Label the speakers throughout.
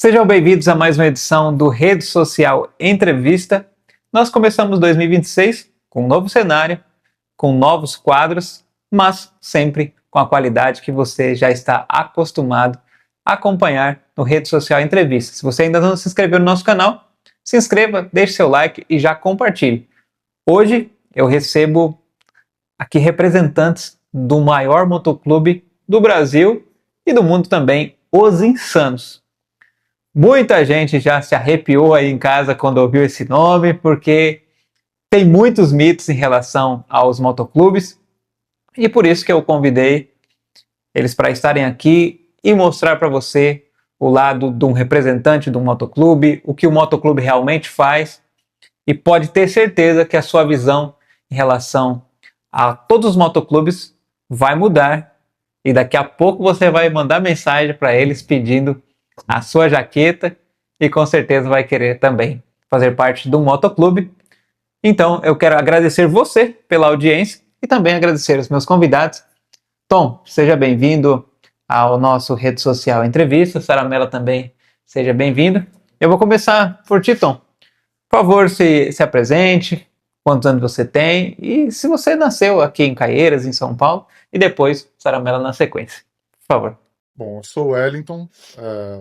Speaker 1: Sejam bem-vindos a mais uma edição do Rede Social Entrevista. Nós começamos 2026 com um novo cenário, com novos quadros, mas sempre com a qualidade que você já está acostumado a acompanhar no Rede Social Entrevista. Se você ainda não se inscreveu no nosso canal, se inscreva, deixe seu like e já compartilhe. Hoje eu recebo aqui representantes do maior motoclube do Brasil e do mundo também, os Insanos. Muita gente já se arrepiou aí em casa quando ouviu esse nome, porque tem muitos mitos em relação aos motoclubes, e por isso que eu convidei eles para estarem aqui e mostrar para você o lado de um representante de um motoclube, o que o motoclube realmente faz, e pode ter certeza que a sua visão em relação a todos os motoclubes vai mudar, e daqui a pouco você vai mandar mensagem para eles pedindo a sua jaqueta e com certeza vai querer também fazer parte do motoclube. Então eu quero agradecer você pela audiência e também agradecer os meus convidados. Tom, seja bem-vindo ao nosso Rede Social Entrevista. Saramela também, seja bem-vindo. Eu vou começar por ti, Tom. Por favor, se apresente, quantos anos você tem e se você nasceu aqui em Caieiras, em São Paulo, e depois Saramela na sequência. Por favor.
Speaker 2: Bom, eu sou o Wellington,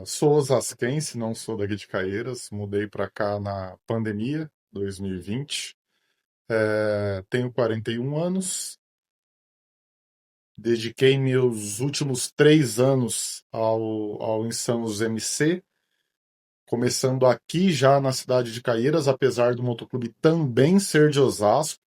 Speaker 2: sou osasquense, não sou daqui de Caieiras, mudei para cá na pandemia, 2020. Tenho 41 anos, dediquei meus últimos 3 anos ao Insanos MC, começando aqui já na cidade de Caieiras, apesar do motoclube também ser de Osasco.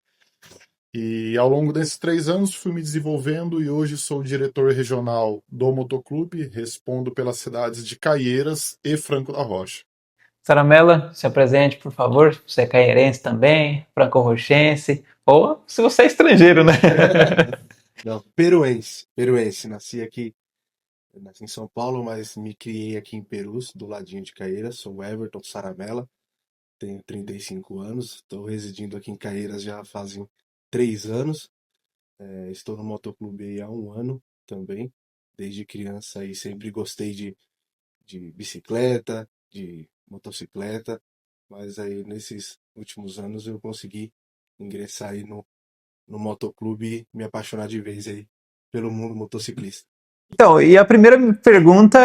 Speaker 2: E ao longo desses 3 anos fui me desenvolvendo e hoje sou diretor regional do motoclube, respondo pelas cidades de Caieiras e Franco da Rocha.
Speaker 1: Saramela, se apresente, por favor. Você é caieirense também, franco-rochense, ou se você é estrangeiro, né?
Speaker 3: Não, peruense. Nasci em São Paulo, mas me criei aqui em Perus, do ladinho de Caieiras. Sou o Everton Saramella, tenho 35 anos, estou residindo aqui em Caieiras já fazem 3 anos. Estou no motoclube aí há 1 ano também. Desde criança aí sempre gostei de bicicleta, de motocicleta, mas aí nesses últimos anos eu consegui ingressar aí no motoclube e me apaixonar de vez aí pelo mundo motociclista.
Speaker 1: Então, e a primeira pergunta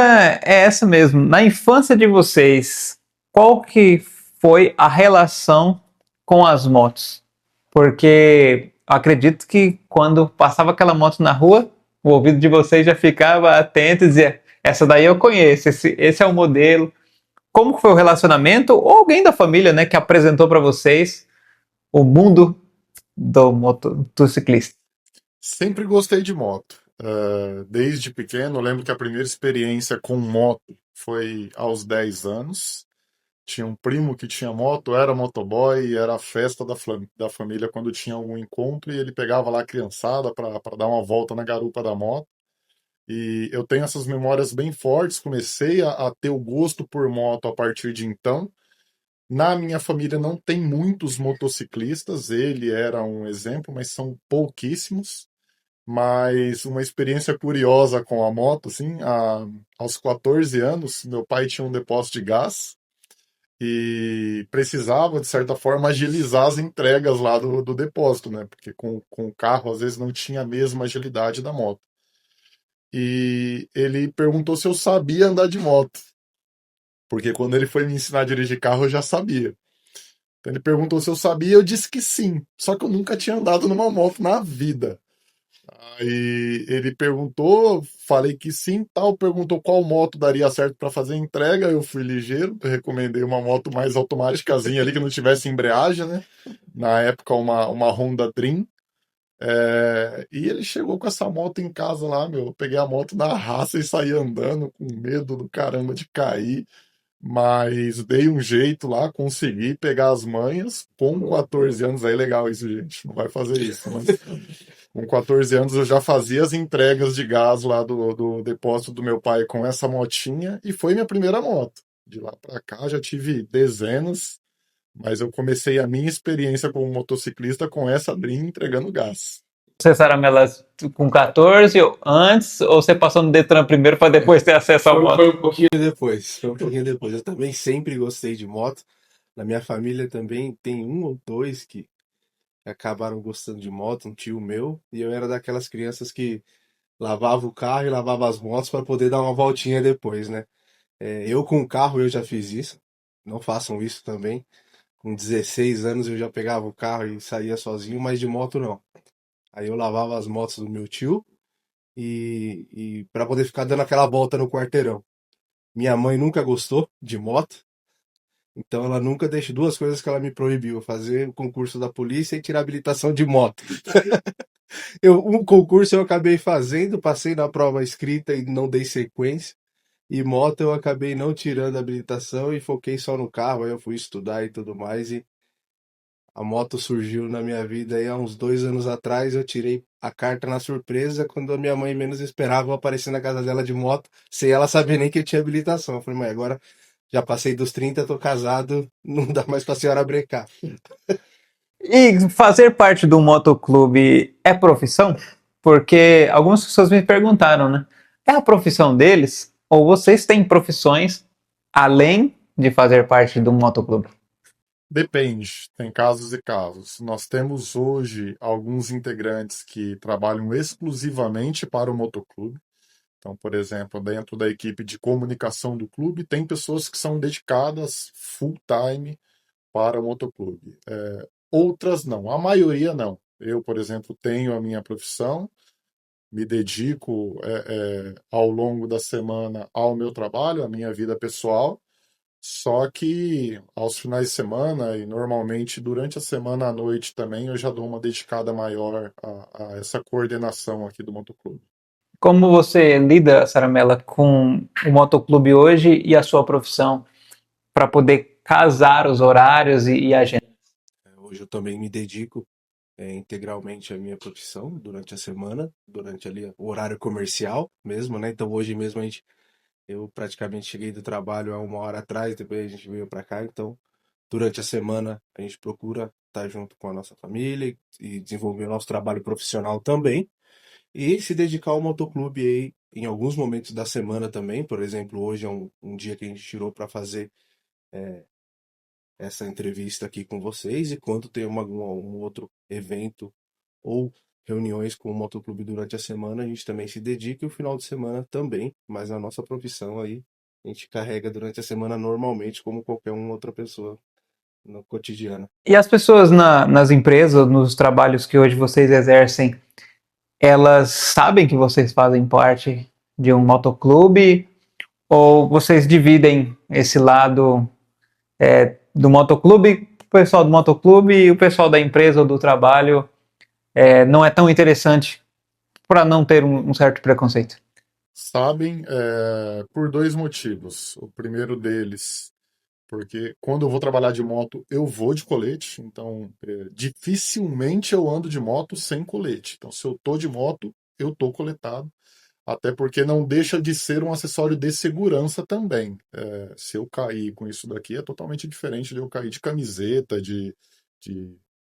Speaker 1: é essa mesmo. Na infância de vocês, qual que foi a relação com as motos? Porque eu acredito que quando passava aquela moto na rua, o ouvido de vocês já ficava atento e dizia: essa daí eu conheço, esse é o modelo. Como que foi o relacionamento? Ou alguém da família, né, que apresentou para vocês o mundo do motociclista?
Speaker 2: Sempre gostei de moto. Desde pequeno, eu lembro que a primeira experiência com moto foi aos 10 anos. Tinha um primo que tinha moto, era motoboy, era a festa da família quando tinha algum encontro e ele pegava lá a criançada para dar uma volta na garupa da moto. E eu tenho essas memórias bem fortes, comecei a ter o gosto por moto a partir de então. Na minha família não tem muitos motociclistas, ele era um exemplo, mas são pouquíssimos. Mas uma experiência curiosa com a moto, assim, aos 14 anos, meu pai tinha um depósito de gás e precisava, de certa forma, agilizar as entregas lá do depósito, né? Porque com o carro, às vezes, não tinha a mesma agilidade da moto. E ele perguntou se eu sabia andar de moto, porque quando ele foi me ensinar a dirigir carro, eu já sabia. Então ele perguntou se eu sabia, eu disse que sim, só que eu nunca tinha andado numa moto na vida. Aí ele perguntou, falei que sim, tal, perguntou qual moto daria certo para fazer a entrega, eu fui ligeiro, recomendei uma moto mais automáticazinha ali que não tivesse embreagem, né? Na época uma Honda Dream. E ele chegou com essa moto em casa lá, meu. Eu peguei a moto na raça e saí andando com medo do caramba de cair, mas dei um jeito lá, consegui pegar as manhas com 14 anos. Aí legal isso, gente, não vai fazer isso, mas com 14 anos eu já fazia as entregas de gás lá do depósito do meu pai com essa motinha e foi minha primeira moto. De lá para cá já tive dezenas, mas eu comecei a minha experiência como motociclista com essa Dream entregando gás.
Speaker 1: Você, Saramela, com 14 ou antes, ou você passou no Detran primeiro para depois ter acesso à
Speaker 3: Foi,
Speaker 1: moto?
Speaker 3: foi um pouquinho depois. Foi um pouquinho depois. Eu também sempre gostei de moto. Na minha família também tem um ou dois que acabaram gostando de moto, um tio meu, e eu era daquelas crianças que lavava o carro e lavava as motos para poder dar uma voltinha depois, né? Eu com o carro eu já fiz isso. Não façam isso também. Com 16 anos eu já pegava o carro e saía sozinho, mas de moto não. Aí eu lavava as motos do meu tio e para poder ficar dando aquela volta no quarteirão. Minha mãe nunca gostou de moto, então ela nunca deixou duas coisas que ela me proibiu: fazer o concurso da polícia e tirar habilitação de moto. Um concurso eu acabei fazendo, passei na prova escrita e não dei sequência. E moto eu acabei não tirando a habilitação e foquei só no carro. Aí eu fui estudar e tudo mais. E a moto surgiu na minha vida aí há uns 2 anos atrás. Eu tirei a carta na surpresa. Quando a minha mãe menos esperava, eu apareci na casa dela de moto, sem ela saber nem que eu tinha habilitação. Eu falei: mãe, agora já passei dos 30, tô casado, não dá mais pra senhora brecar.
Speaker 1: E fazer parte do motoclube é profissão? Porque algumas pessoas me perguntaram, né? É a profissão deles? Ou vocês têm profissões além de fazer parte do motoclube?
Speaker 2: Depende, tem casos e casos. Nós temos hoje alguns integrantes que trabalham exclusivamente para o motoclube. Então, por exemplo, dentro da equipe de comunicação do clube, tem pessoas que são dedicadas full time para o motoclube. Outras não, a maioria não. Eu, por exemplo, tenho a minha profissão, me dedico ao longo da semana ao meu trabalho, à minha vida pessoal. Só que aos finais de semana e normalmente durante a semana à noite também eu já dou uma dedicada maior a essa coordenação aqui do motoclube.
Speaker 1: Como você lida, Saramela, com o motoclube hoje e a sua profissão para poder casar os horários e a agenda?
Speaker 3: Hoje eu também me dedico integralmente à minha profissão durante a semana, durante ali o horário comercial mesmo, né? Então hoje mesmo eu praticamente cheguei do trabalho há 1 hora atrás, depois a gente veio para cá, então durante a semana a gente procura estar junto com a nossa família e desenvolver o nosso trabalho profissional também e se dedicar ao motoclube aí em alguns momentos da semana também. Por exemplo, hoje é um dia que a gente tirou para fazer essa entrevista aqui com vocês, e quando tem um outro evento ou reuniões com o motoclube durante a semana, a gente também se dedica, e o final de semana também, mas a nossa profissão aí a gente carrega durante a semana normalmente, como qualquer outra pessoa no cotidiano.
Speaker 1: E as pessoas nas empresas, nos trabalhos que hoje vocês exercem, elas sabem que vocês fazem parte de um motoclube ou vocês dividem esse lado do motoclube, o pessoal do motoclube e o pessoal da empresa ou do trabalho não é tão interessante para não ter um certo preconceito?
Speaker 2: Sabem, por dois motivos. O primeiro deles, porque quando eu vou trabalhar de moto, eu vou de colete, então dificilmente eu ando de moto sem colete. Então, se eu tô de moto, eu tô coletado. Até porque não deixa de ser um acessório de segurança também. Se eu cair com isso daqui, é totalmente diferente de eu cair de camiseta, de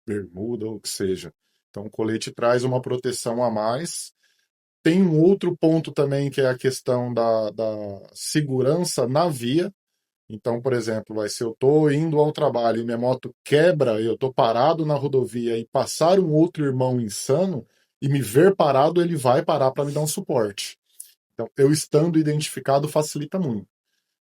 Speaker 2: bermuda ou o que seja. Então, o colete traz uma proteção a mais. Tem um outro ponto também, que é a questão da segurança na via. Então, por exemplo, se eu estou indo ao trabalho e minha moto quebra e eu estou parado na rodovia e passar um outro irmão insano e me ver parado, ele vai parar para me dar um suporte. Então, eu estando identificado facilita muito.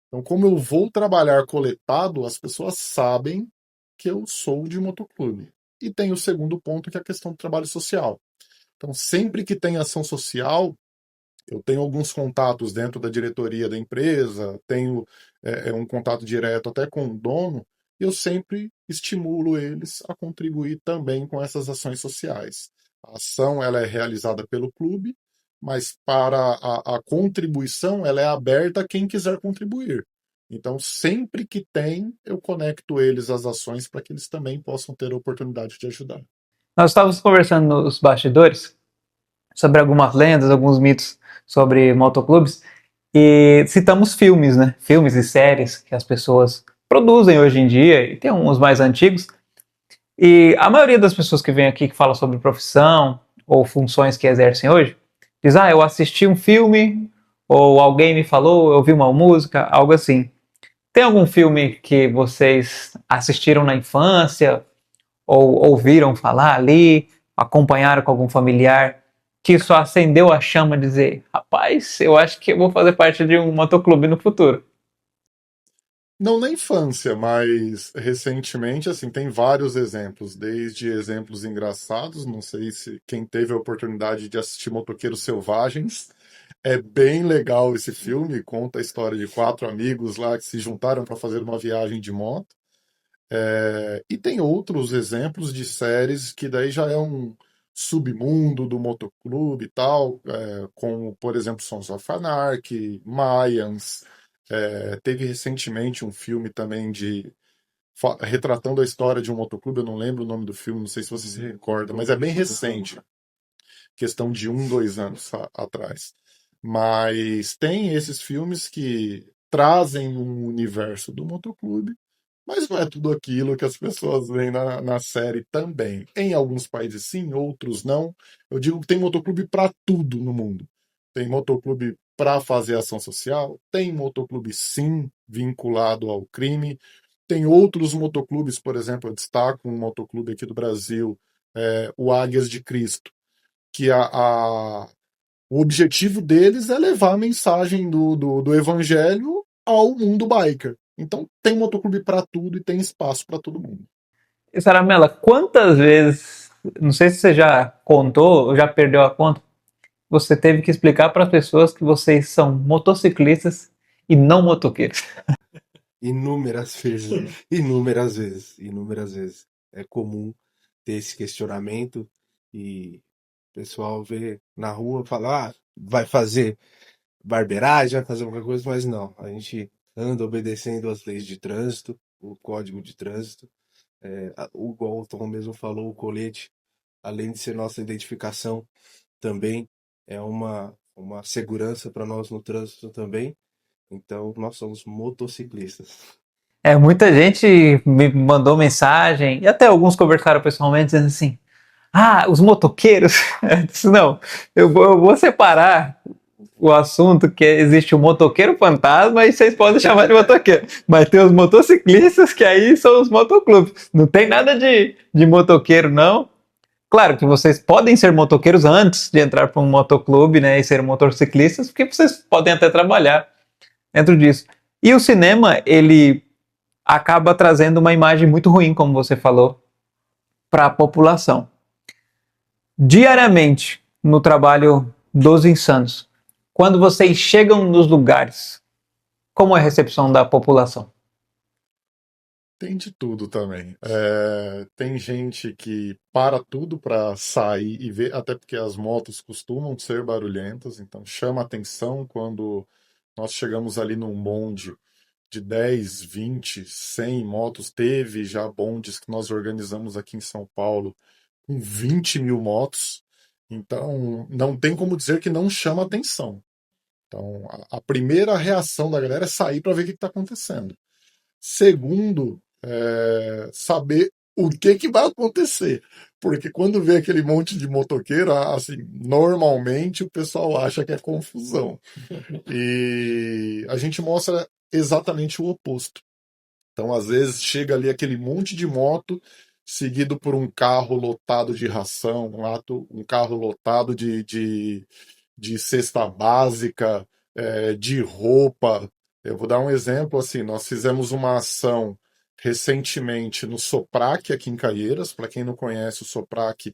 Speaker 2: Então, como eu vou trabalhar coletado, as pessoas sabem que eu sou de motoclube. E tem o segundo ponto, que é a questão do trabalho social. Então, sempre que tem ação social, eu tenho alguns contatos dentro da diretoria da empresa, tenho um contato direto até com o dono, e eu sempre estimulo eles a contribuir também com essas ações sociais. A ação ela é realizada pelo clube, mas para a contribuição ela é aberta a quem quiser contribuir. Então, sempre que tem, eu conecto eles às ações para que eles também possam ter a oportunidade de ajudar.
Speaker 1: Nós estávamos conversando nos bastidores sobre algumas lendas, alguns mitos sobre motoclubes e citamos filmes, né? Filmes e séries que as pessoas produzem hoje em dia, e tem uns mais antigos. E a maioria das pessoas que vem aqui que fala sobre profissão ou funções que exercem hoje? Diz, eu assisti um filme, ou alguém me falou, eu ouvi uma música, algo assim. Tem algum filme que vocês assistiram na infância, ou ouviram falar ali, acompanharam com algum familiar, que só acendeu a chama de dizer, rapaz, eu acho que eu vou fazer parte de um motoclube no futuro?
Speaker 2: Não na infância, mas recentemente, assim, tem vários exemplos, desde exemplos engraçados, não sei se quem teve a oportunidade de assistir Motoqueiros Selvagens, é bem legal esse filme, conta a história de quatro amigos lá que se juntaram para fazer uma viagem de moto. E tem outros exemplos de séries que daí já é um submundo do motoclube e tal, como, por exemplo, Sons of Anarchy, Mayans. Teve recentemente um filme também retratando a história de um motoclube, eu não lembro o nome do filme, não sei se você se recorda, mas é bem recente, questão de 1, 2 anos atrás. Mas tem esses filmes que trazem um universo do motoclube, mas não é tudo aquilo que as pessoas veem na série também. Em alguns países sim, outros não. Eu digo que tem motoclube para tudo no mundo. Tem motoclube para fazer ação social, tem motoclube sim vinculado ao crime, tem outros motoclubes, por exemplo, eu destaco um motoclube aqui do Brasil, o Águias de Cristo, que o objetivo deles é levar a mensagem do evangelho ao mundo biker. Então tem motoclube para tudo e tem espaço para todo mundo.
Speaker 1: E Saramela, quantas vezes, não sei se você já contou ou já perdeu a conta, você teve que explicar para as pessoas que vocês são motociclistas e não motoqueiros?
Speaker 3: Inúmeras vezes, inúmeras vezes, inúmeras vezes. É comum ter esse questionamento e o pessoal vê na rua e fala, vai fazer barbeiragem, vai fazer alguma coisa, mas não. A gente anda obedecendo as leis de trânsito, o código de trânsito. O igual o Tom mesmo falou, o colete, além de ser nossa identificação, também é uma segurança para nós no trânsito também. Então, nós somos motociclistas.
Speaker 1: Muita gente me mandou mensagem, e até alguns conversaram pessoalmente, dizendo assim, os motoqueiros? Eu disse, não, eu vou separar o assunto que existe o motoqueiro fantasma e vocês podem chamar de motoqueiro. Mas tem os motociclistas que aí são os motoclubes. Não tem nada de motoqueiro, não. Claro que vocês podem ser motoqueiros antes de entrar para um motoclube, né, e ser motociclistas, porque vocês podem até trabalhar dentro disso. E o cinema, ele acaba trazendo uma imagem muito ruim, como você falou, para a população. Diariamente, no trabalho dos insanos, quando vocês chegam nos lugares, como é a recepção da população?
Speaker 2: Tem de tudo também. Tem gente que para tudo para sair e ver, até porque as motos costumam ser barulhentas, então chama atenção quando nós chegamos ali num bonde de 10, 20, 100 motos. Teve já bondes que nós organizamos aqui em São Paulo com 20 mil motos. Então, não tem como dizer que não chama atenção. Então, a primeira reação da galera é sair para ver o que está acontecendo. Segundo, saber o que vai acontecer. Porque quando vê aquele monte de motoqueiro, assim, normalmente o pessoal acha que é confusão. E a gente mostra exatamente o oposto. Então, às vezes, chega ali aquele monte de moto, seguido por um carro lotado de ração, um carro lotado de cesta básica, de roupa. Eu vou dar um exemplo, assim, nós fizemos uma ação recentemente no Soprac, aqui em Caieiras. Para quem não conhece, o Soprac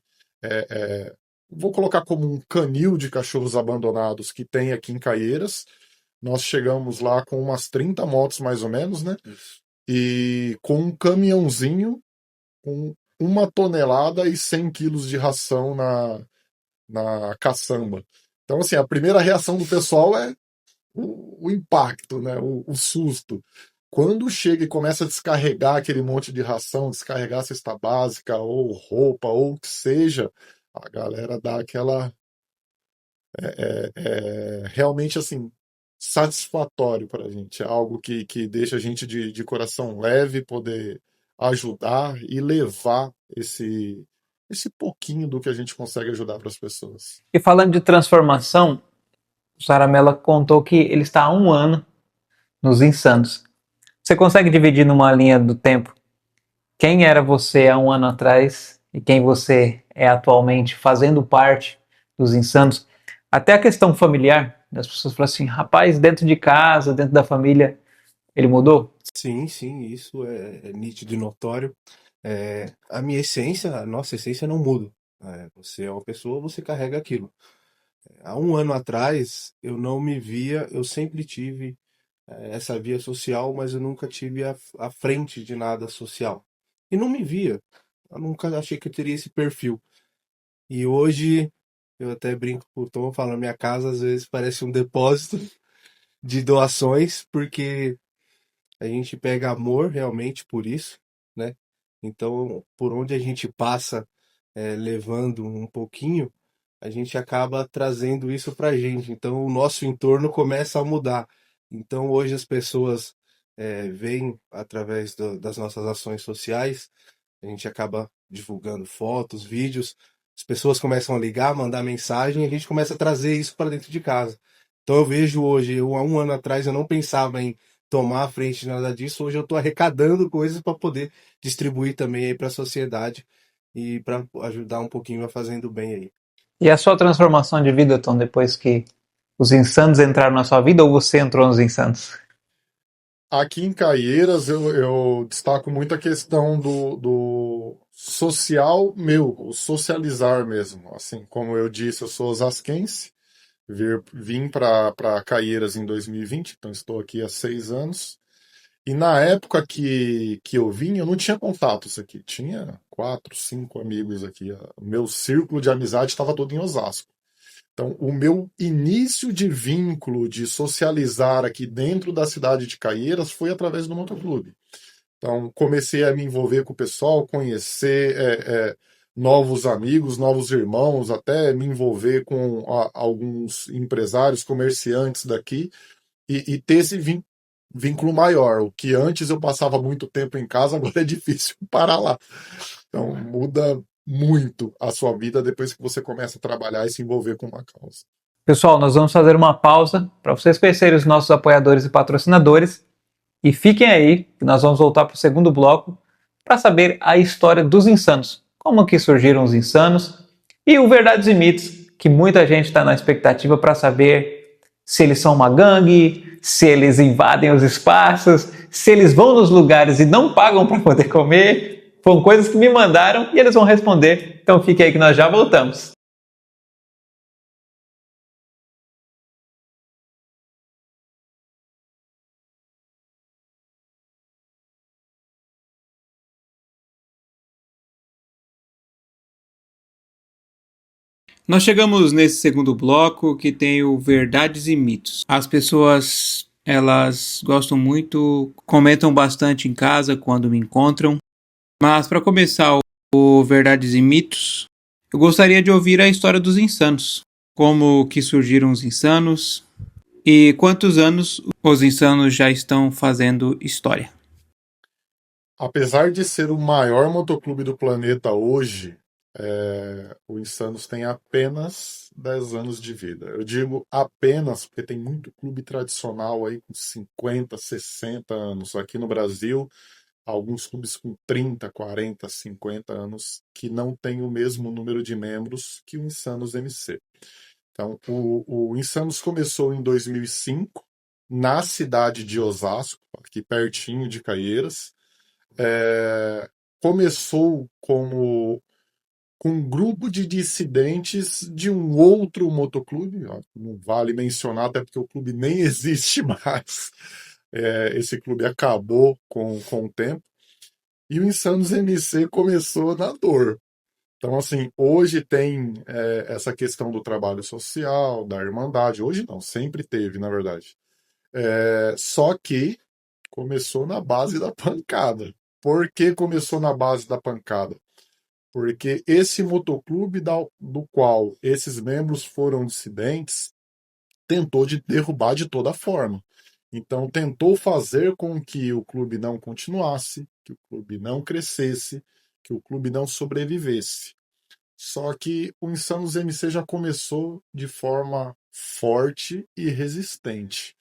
Speaker 2: vou colocar como um canil de cachorros abandonados que tem aqui em Caieiras. Nós chegamos lá com umas 30 motos, mais ou menos, né? E com um caminhãozinho com 1 tonelada e 100 quilos de ração na caçamba. Então, assim, a primeira reação do pessoal é o impacto, né? O susto. Quando chega e começa a descarregar aquele monte de ração, descarregar a cesta básica, ou roupa, ou o que seja, a galera dá aquela. Realmente, assim, satisfatório para a gente. É algo que deixa a gente de coração leve, poder ajudar e levar esse pouquinho do que a gente consegue ajudar para as pessoas.
Speaker 1: E falando de transformação, o Saramella contou que ele está há 1 ano nos Insanos. Você consegue dividir numa linha do tempo quem era você há 1 ano atrás e quem você é atualmente fazendo parte dos Insanos? Até a questão familiar, das pessoas falam assim, rapaz, dentro de casa, dentro da família, ele mudou?
Speaker 3: Sim, sim, isso é nítido e notório. A minha essência, a nossa essência não muda. Você é uma pessoa, você carrega aquilo. Há 1 ano atrás, eu não me via, eu sempre tive essa via social, mas eu nunca tive a frente de nada social. E não me via. Eu nunca achei que eu teria esse perfil. E hoje, eu até brinco com o Tom, falando, minha casa às vezes parece um depósito de doações, porque a gente pega amor realmente por isso, né? Então, por onde a gente passa, levando um pouquinho, a gente acaba trazendo isso pra gente. Então, o nosso entorno começa a mudar. Então, hoje as pessoas veem através das nossas ações sociais, a gente acaba divulgando fotos, vídeos, as pessoas começam a ligar, mandar mensagem, e a gente começa a trazer isso para dentro de casa. Então eu vejo hoje, há 1 ano atrás eu não pensava em tomar a frente de nada disso, hoje eu estou arrecadando coisas para poder distribuir também aí para a sociedade e para ajudar um pouquinho a fazendo bem aí.
Speaker 1: E a sua transformação de vida, Tom, depois que os Insanos entraram na sua vida ou você entrou nos Insanos?
Speaker 2: Aqui em Caieiras, eu destaco muito a questão do social meu, o socializar mesmo. Assim, como eu disse, eu sou osasquense, vim para Caieiras em 2020, então estou aqui há 6 anos. E na época que eu vim, eu não tinha contatos aqui. Tinha 4, 5 amigos aqui. O meu círculo de amizade estava todo em Osasco. Então, o meu início de vínculo, de socializar aqui dentro da cidade de Caieiras foi através do motoclube. Então, comecei a me envolver com o pessoal, conhecer novos amigos, novos irmãos, até me envolver com alguns empresários, comerciantes daqui e ter esse vínculo maior. O que antes eu passava muito tempo em casa, agora é difícil parar lá. Então, muda muito a sua vida depois que você começa a trabalhar e se envolver com uma causa.
Speaker 1: Pessoal, nós vamos fazer uma pausa para vocês conhecerem os nossos apoiadores e patrocinadores. E fiquem aí, que nós vamos voltar para o segundo bloco para saber a história dos Insanos. Como que surgiram os Insanos e o Verdades e Mitos, que muita gente está na expectativa para saber se eles são uma gangue, se eles invadem os espaços, se eles vão nos lugares e não pagam para poder comer. Foram coisas que me mandaram e eles vão responder. Então fique aí que nós já voltamos. Nós chegamos nesse segundo bloco que tem o Verdades e Mitos. As pessoas, elas gostam muito, comentam bastante em casa quando me encontram. Mas para começar o Verdades e Mitos, eu gostaria de ouvir a história dos Insanos. Como que surgiram os Insanos e quantos anos os Insanos já estão fazendo história.
Speaker 2: Apesar de ser o maior motoclube do planeta hoje, o Insanos tem apenas 10 anos de vida. Eu digo apenas porque tem muito clube tradicional aí com 50, 60 anos. Aqui no Brasil, alguns clubes com 30, 40, 50 anos que não têm o mesmo número de membros que o Insanos MC. Então, o Insanos começou em 2005, na cidade de Osasco, aqui pertinho de Caieiras. Começou como com um grupo de dissidentes de um outro motoclube, ó, não vale mencionar, até porque o clube nem existe mais. Esse clube acabou com o tempo. E o Insanos MC começou na dor. Então, assim, hoje tem essa questão do trabalho social, da irmandade. Hoje não, sempre teve, na verdade. Só que começou na base da pancada. Por que começou na base da pancada? Porque esse motoclube do qual esses membros foram dissidentes tentou de derrubar de toda forma. Então, tentou fazer com que o clube não continuasse, que o clube não crescesse, que o clube não sobrevivesse. Só que o Insanos MC já começou de forma forte e resistente.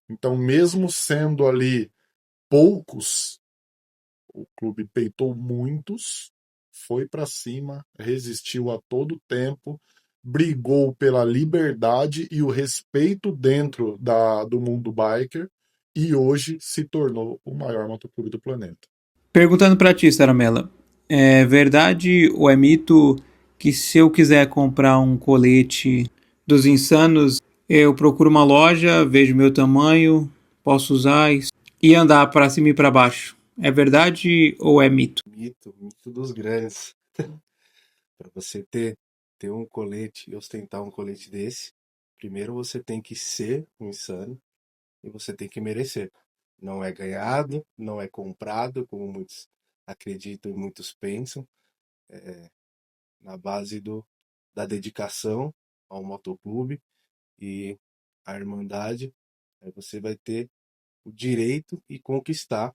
Speaker 2: Então, mesmo sendo ali poucos, o clube peitou muitos, foi para cima, resistiu a todo tempo, brigou pela liberdade e o respeito dentro do mundo biker e hoje se tornou o maior motoclube do planeta.
Speaker 1: Perguntando pra ti, Saramela, é verdade ou é mito que se eu quiser comprar um colete dos Insanos, eu procuro uma loja, vejo meu tamanho, posso usar e andar pra cima e pra baixo? É verdade ou é mito?
Speaker 3: Mito dos grandes. Para você ter um colete e ostentar um colete desse, primeiro você tem que ser um insano e você tem que merecer. Não é ganhado, não é comprado, como muitos acreditam e muitos pensam, na base da dedicação ao motoclube e à irmandade. Aí você vai ter o direito e conquistar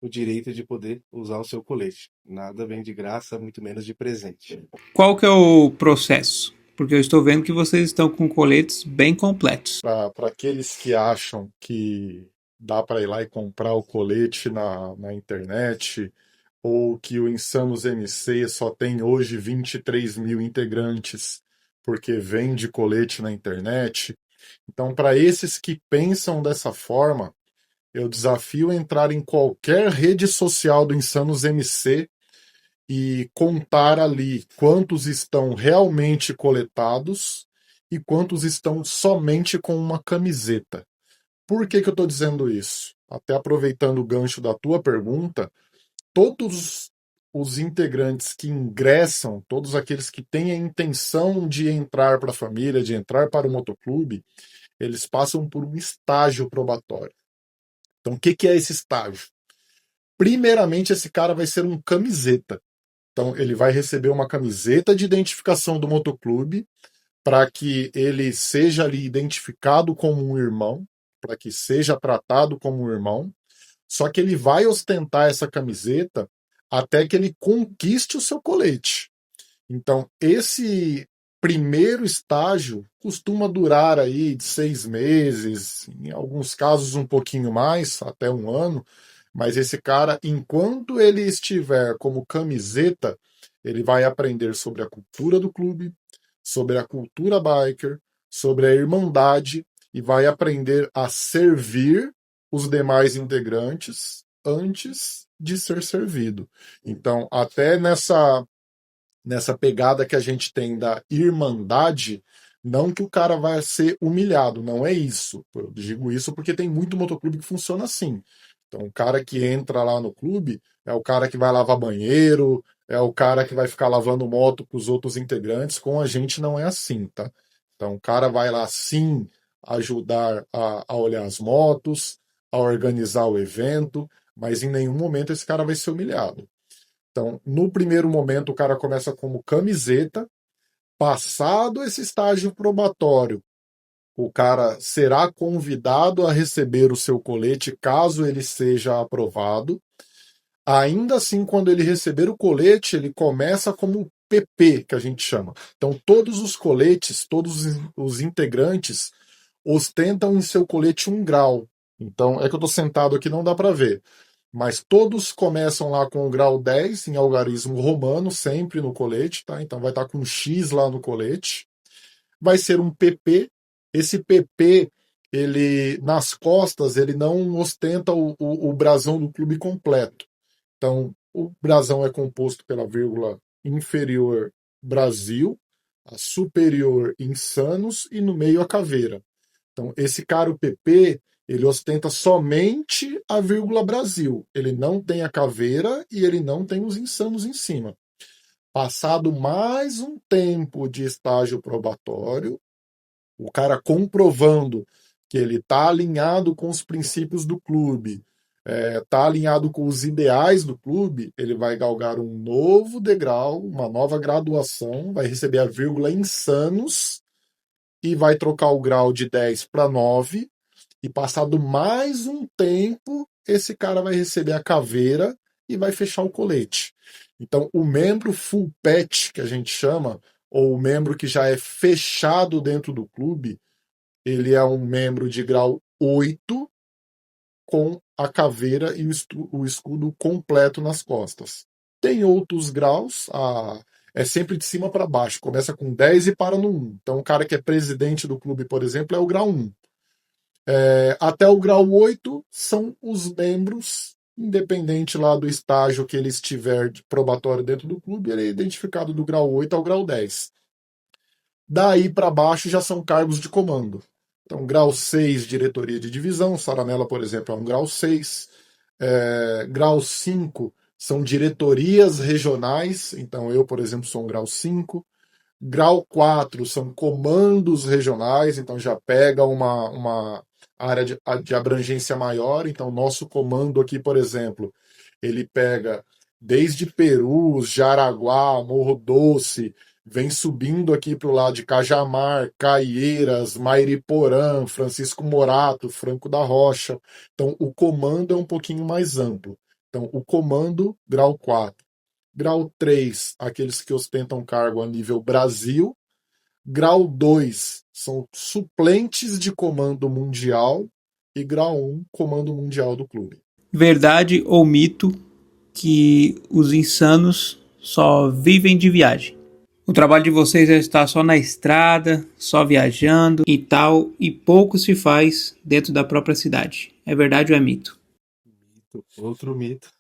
Speaker 3: o direito de poder usar o seu colete. Nada vem de graça, muito menos de presente.
Speaker 1: Qual que é o processo? Porque eu estou vendo que vocês estão com coletes bem completos.
Speaker 2: Para aqueles que acham que dá para ir lá e comprar o colete na internet, ou que o Insanos MC só tem hoje 23 mil integrantes porque vende colete na internet. Então, para esses que pensam dessa forma, eu desafio a entrar em qualquer rede social do Insanos MC e contar ali quantos estão realmente coletados e quantos estão somente com uma camiseta. Por que eu estou dizendo isso? Até aproveitando o gancho da tua pergunta, todos os integrantes que ingressam, todos aqueles que têm a intenção de entrar para a família, de entrar para o motoclube, eles passam por um estágio probatório. Então, o que é esse estágio? Primeiramente, esse cara vai ser um camiseta. Então, ele vai receber uma camiseta de identificação do motoclube para que ele seja ali identificado como um irmão, para que seja tratado como um irmão. Só que ele vai ostentar essa camiseta até que ele conquiste o seu colete. Então, esse primeiro estágio costuma durar aí de 6 meses, em alguns casos um pouquinho mais, até um ano. Mas esse cara, enquanto ele estiver como camiseta, ele vai aprender sobre a cultura do clube, sobre a cultura biker, sobre a irmandade e vai aprender a servir os demais integrantes antes de ser servido. Então, até nessa pegada que a gente tem da irmandade, não que o cara vai ser humilhado, não é isso. Eu digo isso porque tem muito motoclube que funciona assim. Então, o cara que entra lá no clube é o cara que vai lavar banheiro, é o cara que vai ficar lavando moto para os outros integrantes. Com a gente não é assim, tá? Então, o cara vai lá sim ajudar a olhar as motos, a organizar o evento, mas em nenhum momento esse cara vai ser humilhado. Então, no primeiro momento, o cara começa como camiseta. Passado esse estágio probatório, o cara será convidado a receber o seu colete caso ele seja aprovado. Ainda assim, quando ele receber o colete, ele começa como PP, que a gente chama. Então, todos os coletes, todos os integrantes ostentam em seu colete um grau. Então, é que eu estou sentado aqui, não dá para ver. Mas todos começam lá com o grau 10 em algarismo romano, sempre no colete, tá? Então vai estar com um X lá no colete. Vai ser um PP. Esse PP, ele nas costas, ele não ostenta o brasão do clube completo. Então, o brasão é composto pela vírgula inferior Brasil, a superior Insanos e no meio a caveira. Então, esse cara, o PP, ele ostenta somente a vírgula Brasil. Ele não tem a caveira e ele não tem os Insanos em cima. Passado mais um tempo de estágio probatório, o cara comprovando que ele está alinhado com os princípios do clube, está alinhado com os ideais do clube, ele vai galgar um novo degrau, uma nova graduação, vai receber a vírgula Insanos e vai trocar o grau de 10 para 9, e passado mais um tempo, esse cara vai receber a caveira e vai fechar o colete. Então, o membro full patch, que a gente chama, ou o membro que já é fechado dentro do clube, ele é um membro de grau 8 com a caveira e o escudo completo nas costas. Tem outros graus, é sempre de cima para baixo, começa com 10 e para no 1. Então, o cara que é presidente do clube, por exemplo, é o grau 1. Até o grau 8 são os membros, independente lá do estágio que ele estiver de probatório dentro do clube, ele é identificado do grau 8 ao grau 10. Daí para baixo já são cargos de comando. Então, grau 6, diretoria de divisão. Saramella, por exemplo, é um grau 6. Grau 5 são diretorias regionais. Então, eu, por exemplo, sou um grau 5. Grau 4 são comandos regionais. Então, já pega uma área de abrangência maior. Então, nosso comando aqui, por exemplo, ele pega desde Perus, Jaraguá, Morro Doce, vem subindo aqui para o lado de Cajamar, Caieiras, Mairiporã, Francisco Morato, Franco da Rocha. Então, o comando é um pouquinho mais amplo. Então, o comando, grau 4. Grau 3, aqueles que ostentam cargo a nível Brasil. Grau 2 são suplentes de comando mundial. E grau 1, comando mundial do clube.
Speaker 4: Verdade ou mito que os insanos só vivem de viagem? O trabalho de vocês é estar só na estrada, só viajando e tal, e pouco se faz dentro da própria cidade. É verdade ou é mito?
Speaker 3: Mito, outro mito.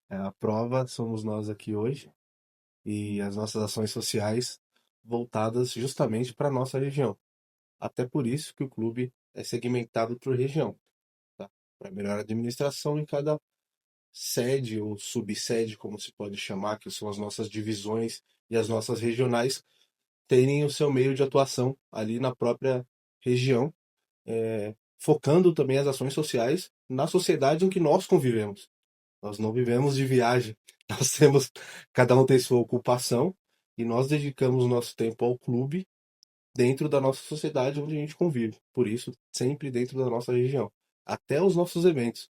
Speaker 3: A prova somos nós aqui hoje e as nossas ações sociais voltadas justamente para a nossa região. Até por isso que o clube é segmentado por região, tá? Para melhor administração em cada sede ou subsede, como se pode chamar, que são as nossas divisões e as nossas regionais, terem o seu meio de atuação ali na própria região, focando também as ações sociais na sociedade em que nós convivemos. Nós não vivemos de viagem, cada um tem sua ocupação e nós dedicamos nosso tempo ao clube dentro da nossa sociedade onde a gente convive. Por isso, sempre dentro da nossa região. Até os nossos eventos.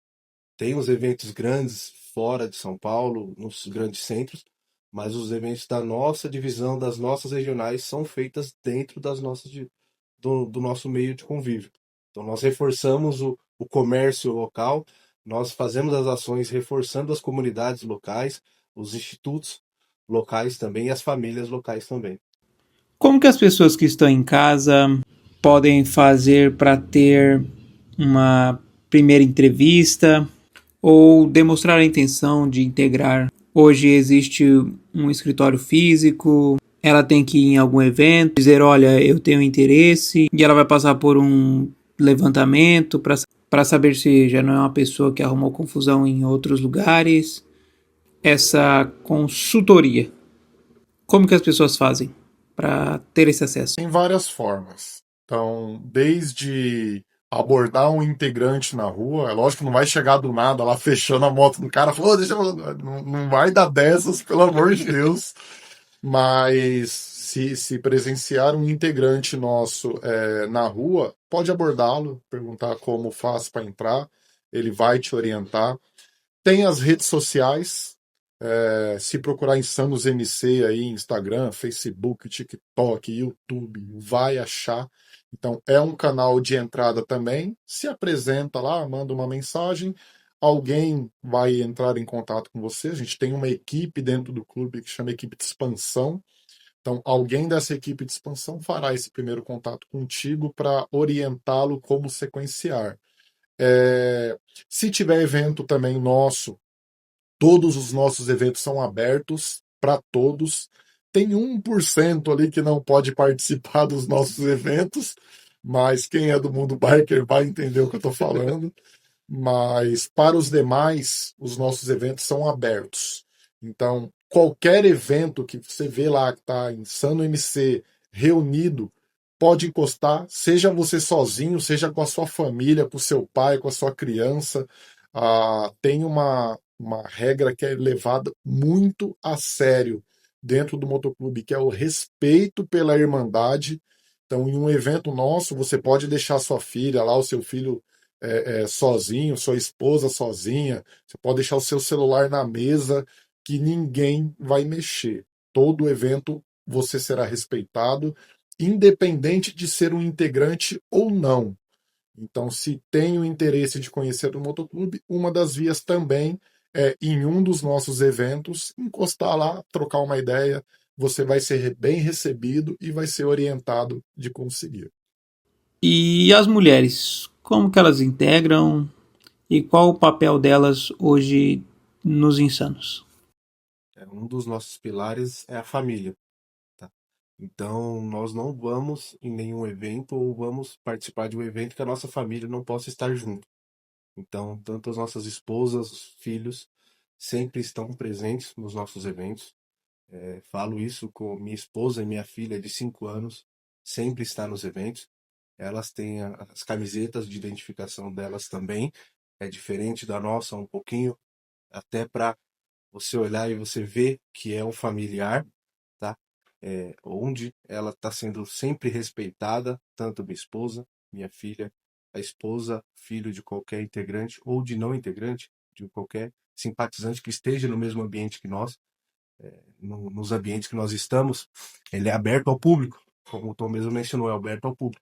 Speaker 3: Tem os eventos grandes fora de São Paulo, nos grandes centros, mas os eventos da nossa divisão, das nossas regionais, são feitas dentro do nosso meio de convívio. Então, nós reforçamos o comércio local, nós fazemos as ações reforçando as comunidades locais, os institutos locais também e as famílias locais também.
Speaker 4: Como que as pessoas que estão em casa podem fazer para ter uma primeira entrevista ou demonstrar a intenção de integrar? Hoje existe um escritório físico, ela tem que ir em algum evento, dizer, olha, eu tenho interesse, e ela vai passar por um levantamento para saber se já não é uma pessoa que arrumou confusão em outros lugares. Essa consultoria, como que as pessoas fazem para ter esse acesso?
Speaker 2: Tem várias formas. Então, desde abordar um integrante na rua, é lógico que não vai chegar do nada lá fechando a moto do cara, falou, não vai dar dessas, pelo amor de Deus. Mas se presenciar um integrante nosso na rua, pode abordá-lo, perguntar como faz para entrar, ele vai te orientar. Tem as redes sociais, se procurar Insanos MC aí, Instagram, Facebook, TikTok, YouTube, vai achar. Então é um canal de entrada também. Se apresenta lá, manda uma mensagem, alguém vai entrar em contato com você. A gente tem uma equipe dentro do clube que chama equipe de expansão. Então alguém dessa equipe de expansão fará esse primeiro contato contigo para orientá-lo como sequenciar. Se tiver evento também nosso, todos os nossos eventos são abertos para todos. Tem 1% ali que não pode participar dos nossos eventos, mas quem é do mundo biker vai entender o que eu estou falando. Mas para os demais, os nossos eventos são abertos. Então, qualquer evento que você vê lá que está Insano MC reunido, pode encostar, seja você sozinho, seja com a sua família, com o seu pai, com a sua criança. Tem uma regra que é levada muito a sério dentro do motoclube, que é o respeito pela irmandade. Então, em um evento nosso, você pode deixar sua filha lá, o seu filho sozinho, sua esposa sozinha, você pode deixar o seu celular na mesa, que ninguém vai mexer. Todo evento você será respeitado, independente de ser um integrante ou não. Então, se tem o interesse de conhecer o motoclube, uma das vias também é, em um dos nossos eventos, encostar lá, trocar uma ideia. Você vai ser bem recebido e vai ser orientado de como seguir.
Speaker 4: E as mulheres, como que elas integram e qual o papel delas hoje nos Insanos?
Speaker 3: Um dos nossos pilares é a família, tá? Então, nós não vamos em nenhum evento ou vamos participar de um evento que a nossa família não possa estar junto. Então, tanto as nossas esposas, filhos, sempre estão presentes nos nossos eventos. Falo isso com minha esposa e minha filha de 5 anos, sempre está nos eventos. Elas têm as camisetas de identificação delas também. É diferente da nossa um pouquinho, até para você olhar e você ver que é um familiar, tá? Onde ela está sendo sempre respeitada, tanto minha esposa, minha filha, a esposa, filho de qualquer integrante ou de não integrante, de qualquer simpatizante que esteja no mesmo ambiente que nós, nos ambientes que nós estamos, ele é aberto ao público, como o Tom mesmo mencionou, é aberto ao público.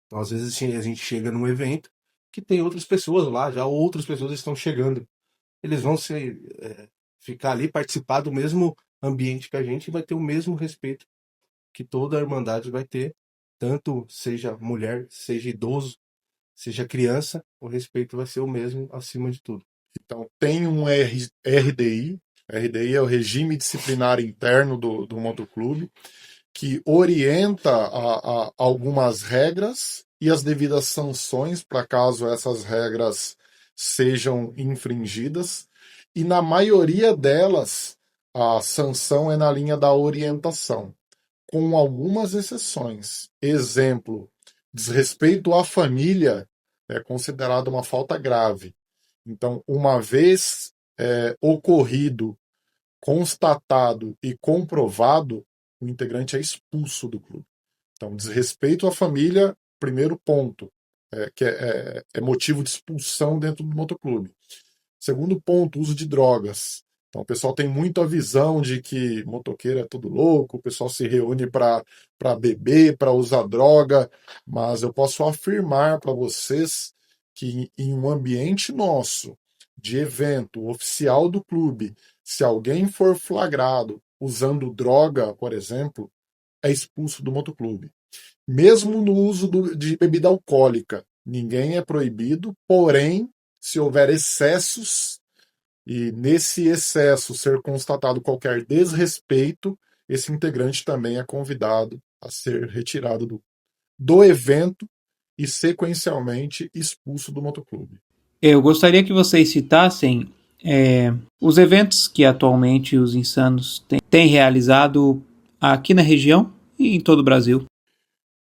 Speaker 3: Então, às vezes, a gente chega num evento que tem outras pessoas lá, já outras pessoas estão chegando. Eles vão ficar ali, participar do mesmo ambiente que a gente e vai ter o mesmo respeito que toda a Irmandade vai ter, tanto seja mulher, seja idoso, seja criança, o respeito vai ser o mesmo acima de tudo.
Speaker 2: Então, tem um RDI. RDI é o Regime Disciplinar Interno do motoclube, que orienta a algumas regras e as devidas sanções para caso essas regras sejam infringidas. E na maioria delas, a sanção é na linha da orientação, com algumas exceções. Exemplo, desrespeito à família é considerado uma falta grave. Então, uma vez ocorrido, constatado e comprovado, o integrante é expulso do clube. Então, desrespeito à família, primeiro ponto, que é motivo de expulsão dentro do motoclube. Segundo ponto, uso de drogas. Então, o pessoal tem muito a visão de que motoqueiro é tudo louco, o pessoal se reúne para beber, para usar droga, mas eu posso afirmar para vocês que em um ambiente nosso, de evento oficial do clube, se alguém for flagrado usando droga, por exemplo, é expulso do motoclube. Mesmo no uso de bebida alcoólica, ninguém é proibido, porém, se houver excessos e nesse excesso ser constatado qualquer desrespeito, esse integrante também é convidado a ser retirado do evento e sequencialmente expulso do motoclube.
Speaker 4: Eu gostaria que vocês citassem os eventos que atualmente os Insanos têm realizado aqui na região e em todo o Brasil.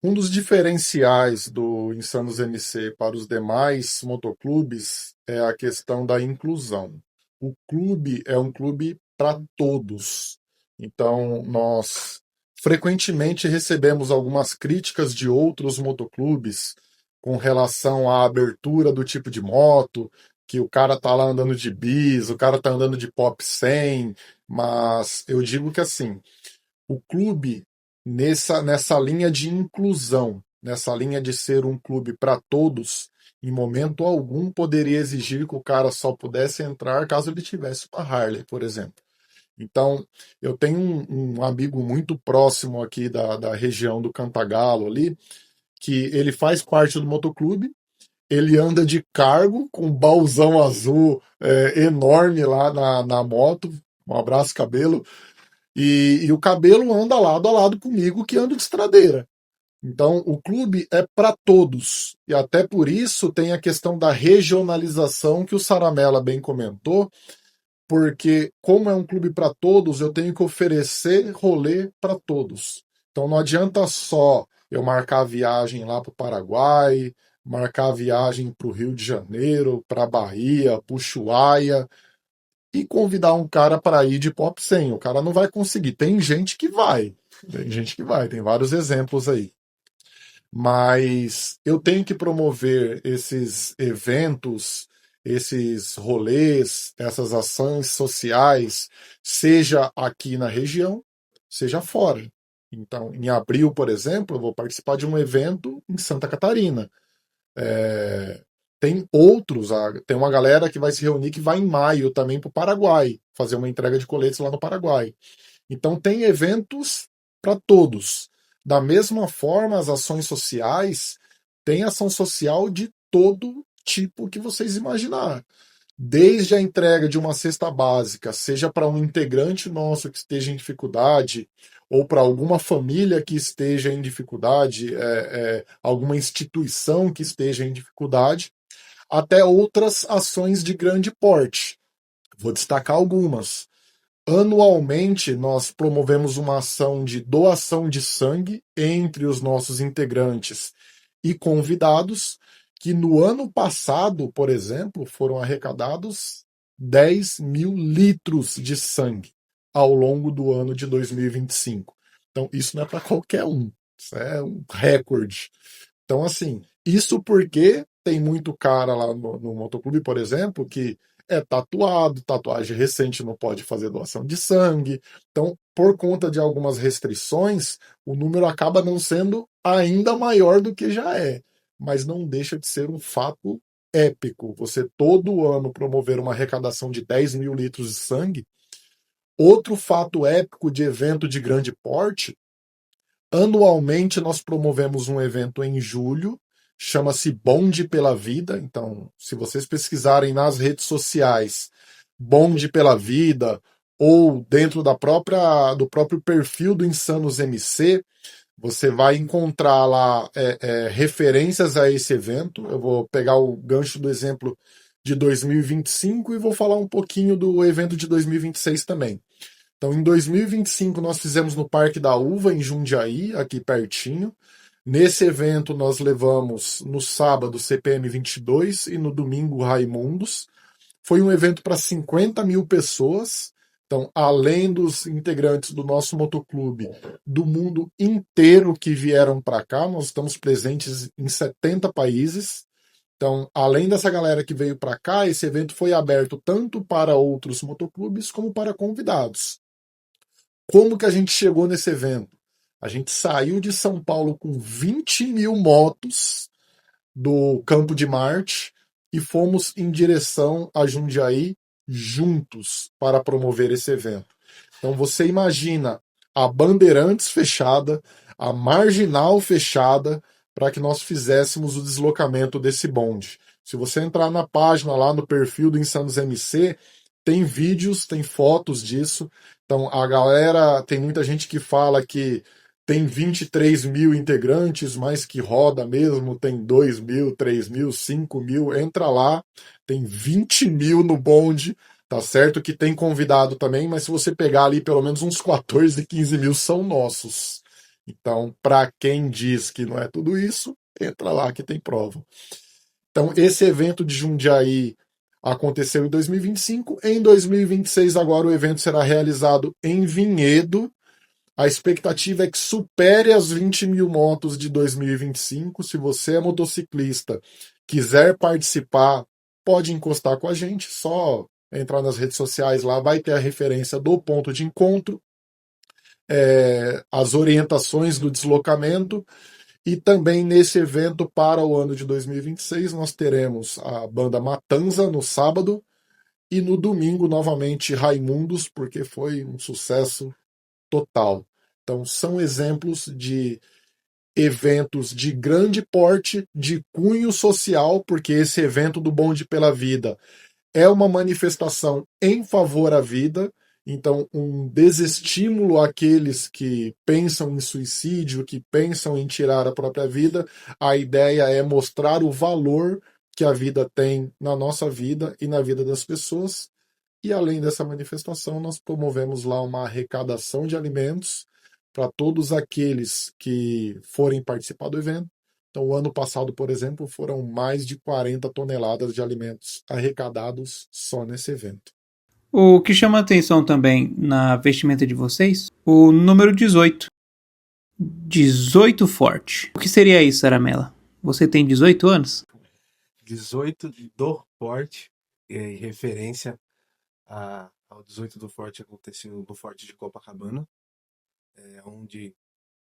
Speaker 2: Um dos diferenciais do Insanos MC para os demais motoclubes é a questão da inclusão. O clube é um clube para todos. Então, nós frequentemente recebemos algumas críticas de outros motoclubes com relação à abertura do tipo de moto, que o cara tá lá andando de bis, o cara tá andando de pop 100, mas eu digo que assim, o clube nessa linha de inclusão, nessa linha de ser um clube para todos, em momento algum poderia exigir que o cara só pudesse entrar caso ele tivesse uma Harley, por exemplo. Então, eu tenho um amigo muito próximo aqui da região do Cantagalo ali, que ele faz parte do motoclube, ele anda de cargo com um baúzão azul enorme lá na moto, um abraço, Cabelo, e o Cabelo anda lado a lado comigo que ando de estradeira. Então, o clube é para todos. E até por isso tem a questão da regionalização que o Saramella bem comentou, porque como é um clube para todos, eu tenho que oferecer rolê para todos. Então não adianta só eu marcar a viagem lá para o Paraguai, marcar a viagem para o Rio de Janeiro, para a Bahia, para o Ushuaia, e convidar um cara para ir de pop 100. O cara não vai conseguir. Tem gente que vai. Tem gente que vai. Tem vários exemplos aí. Mas eu tenho que promover esses eventos esses rolês, essas ações sociais, seja aqui na região, seja fora. Então, em abril, por exemplo, eu vou participar de um evento em Santa Catarina. Tem outros, tem uma galera que vai se reunir que vai em maio também para o Paraguai, fazer uma entrega de coletes lá no Paraguai. Então, tem eventos para todos. Da mesma forma, as ações sociais, tem ação social de todo tipo que vocês imaginar. Desde a entrega de uma cesta básica, seja para um integrante nosso que esteja em dificuldade, ou para alguma família que esteja em dificuldade, alguma instituição que esteja em dificuldade, até outras ações de grande porte. Vou destacar algumas. Anualmente, nós promovemos uma ação de doação de sangue entre os nossos integrantes e convidados, que no ano passado, por exemplo, foram arrecadados 10 mil litros de sangue ao longo do ano de 2025. Então, isso não é para qualquer um. Isso é um recorde. Então, assim, isso porque tem muito cara lá no motoclube, por exemplo, que é tatuado, tatuagem recente não pode fazer doação de sangue. Então, por conta de algumas restrições, o número acaba não sendo ainda maior do que já é. Mas não deixa de ser um fato épico. Você todo ano promover uma arrecadação de 10 mil litros de sangue. Outro fato épico de evento de grande porte, anualmente nós promovemos um evento em julho, chama-se Bonde pela Vida. Então, se vocês pesquisarem nas redes sociais Bonde pela Vida ou dentro do próprio perfil do Insanos MC, você vai encontrar lá referências a esse evento. Eu vou pegar o gancho do exemplo de 2025 e vou falar um pouquinho do evento de 2026 também. Então, em 2025, nós fizemos no Parque da Uva, em Jundiaí, aqui pertinho. Nesse evento, nós levamos no sábado CPM 22 e no domingo Raimundos. Foi um evento para 50 mil pessoas. Então, além dos integrantes do nosso motoclube, do mundo inteiro que vieram para cá, nós estamos presentes em 70 países. Então, além dessa galera que veio para cá, esse evento foi aberto tanto para outros motoclubes como para convidados. Como que a gente chegou nesse evento? A gente saiu de São Paulo com 20 mil motos do Campo de Marte e fomos em direção a Jundiaí juntos para promover esse evento. Então você imagina a Bandeirantes fechada, a Marginal fechada, para que nós fizéssemos o deslocamento desse bonde. Se você entrar na página lá no perfil do Insanos MC, tem vídeos, tem fotos disso. Então a galera, tem muita gente que fala que tem 23 mil integrantes, mas que roda mesmo, tem 2 mil, 3 mil, 5 mil, entra lá, tem 20 mil no bonde, tá certo que tem convidado também, mas se você pegar ali pelo menos uns 14, 15 mil são nossos. Então, para quem diz que não é tudo isso, entra lá que tem prova. Então, esse evento de Jundiaí aconteceu em 2025. Em 2026, agora o evento será realizado em Vinhedo. A expectativa é que supere as 20 mil motos de 2025. Se você é motociclista, quiser participar, pode encostar com a gente, só entrar nas redes sociais lá, vai ter a referência do ponto de encontro, as orientações do deslocamento. E também nesse evento, para o ano de 2026, nós teremos a banda Matanza no sábado e no domingo, novamente, Raimundos, porque foi um sucesso total. Então, são exemplos de eventos de grande porte, de cunho social, porque esse evento do Bonde pela Vida é uma manifestação em favor à vida. Então, um desestímulo àqueles que pensam em suicídio, que pensam em tirar a própria vida. A ideia é mostrar o valor que a vida tem na nossa vida e na vida das pessoas. E além dessa manifestação, nós promovemos lá uma arrecadação de alimentos para todos aqueles que forem participar do evento. Então, o ano passado, por exemplo, foram mais de 40 toneladas de alimentos arrecadados só nesse evento.
Speaker 4: O que chama a atenção também na vestimenta de vocês, o número 18. 18 forte. O que seria isso, Saramella? Você tem 18 anos?
Speaker 3: 18 do Forte, em referência ao 18 do Forte aconteceu no Forte de Copacabana, onde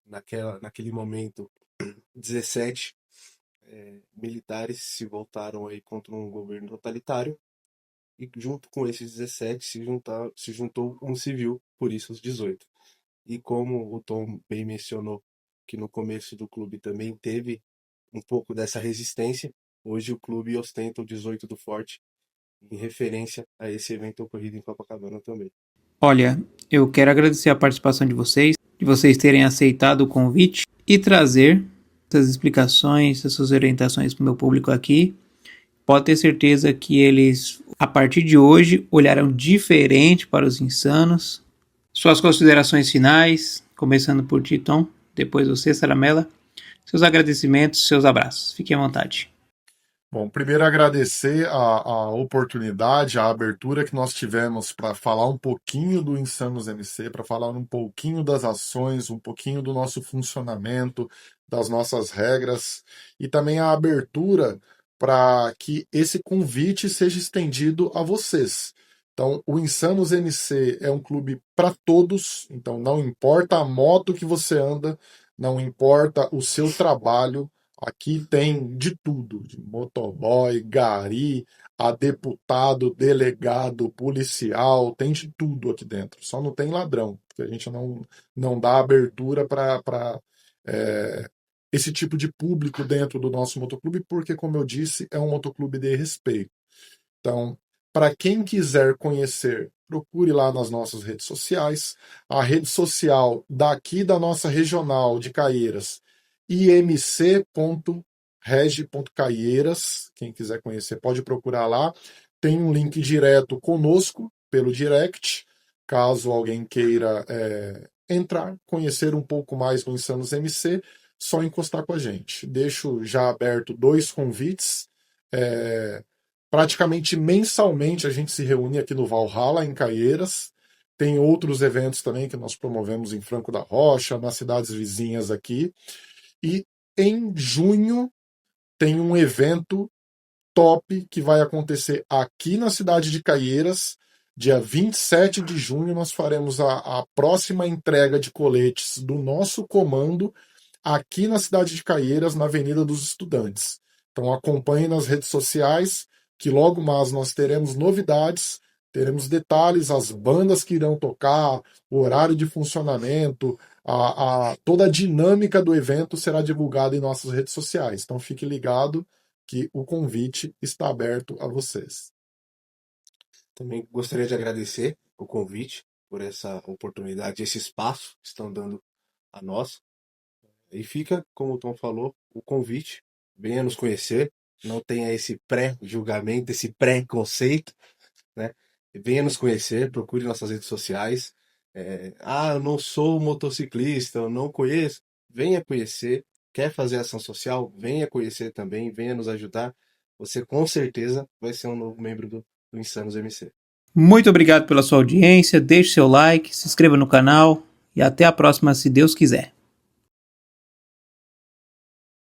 Speaker 3: naquele momento 17 militares se voltaram aí contra um governo totalitário e junto com esses 17 se juntou um civil, por isso os 18. E como o Tom bem mencionou que no começo do clube também teve um pouco dessa resistência, hoje o clube ostenta o 18 do Forte em referência a esse evento ocorrido em Copacabana também.
Speaker 4: Olha, eu quero agradecer a participação de vocês terem aceitado o convite e trazer essas explicações, essas orientações para o meu público aqui. Pode ter certeza que eles, a partir de hoje, olharão diferente para os insanos. Suas considerações finais, começando por ti, Tom, depois você, Saramella. Seus agradecimentos, seus abraços. Fiquem à vontade.
Speaker 2: Bom, primeiro agradecer a oportunidade, a abertura que nós tivemos para falar um pouquinho do Insanos MC, para falar um pouquinho das ações, um pouquinho do nosso funcionamento, das nossas regras, e também a abertura para que esse convite seja estendido a vocês. Então, o Insanos MC é um clube para todos, então não importa a moto que você anda, não importa o seu trabalho, aqui tem de tudo, de motoboy, gari, a deputado, delegado, policial, tem de tudo aqui dentro. Só não tem ladrão, porque a gente não dá abertura para esse tipo de público dentro do nosso motoclube, porque, como eu disse, é um motoclube de respeito. Então, para quem quiser conhecer, procure lá nas nossas redes sociais. A rede social daqui da nossa regional de Caieiras, imc.reg.caieiras. Quem quiser conhecer pode procurar lá. Tem um link direto conosco pelo direct, caso alguém queira entrar, conhecer um pouco mais do Insanos MC, só encostar com a gente. Deixo já aberto 2 convites. Praticamente mensalmente a gente se reúne aqui no Valhalla, em Caieiras. Tem outros eventos também que nós promovemos em Franco da Rocha, nas cidades vizinhas aqui. E em junho tem um evento top que vai acontecer aqui na cidade de Caieiras. Dia 27 de junho nós faremos a próxima entrega de coletes do nosso comando aqui na cidade de Caieiras, na Avenida dos Estudantes. Então acompanhe nas redes sociais, que logo mais nós teremos novidades, teremos detalhes, as bandas que irão tocar, o horário de funcionamento, toda a dinâmica do evento será divulgada em nossas redes sociais. Então fique ligado que o convite está aberto a vocês.
Speaker 3: Também gostaria de agradecer o convite por essa oportunidade, esse espaço que estão dando a nós. E fica, como o Tom falou, o convite. Venha nos conhecer, não tenha esse pré-julgamento, esse pré-conceito, né? Venha nos conhecer, procure nossas redes sociais. Eu não sou motociclista, eu não conheço. Venha conhecer, quer fazer ação social? Venha conhecer também, venha nos ajudar. Você com certeza vai ser um novo membro do Insanos MC.
Speaker 4: Muito obrigado pela sua audiência, deixe seu like, se inscreva no canal e até a próxima, se Deus quiser.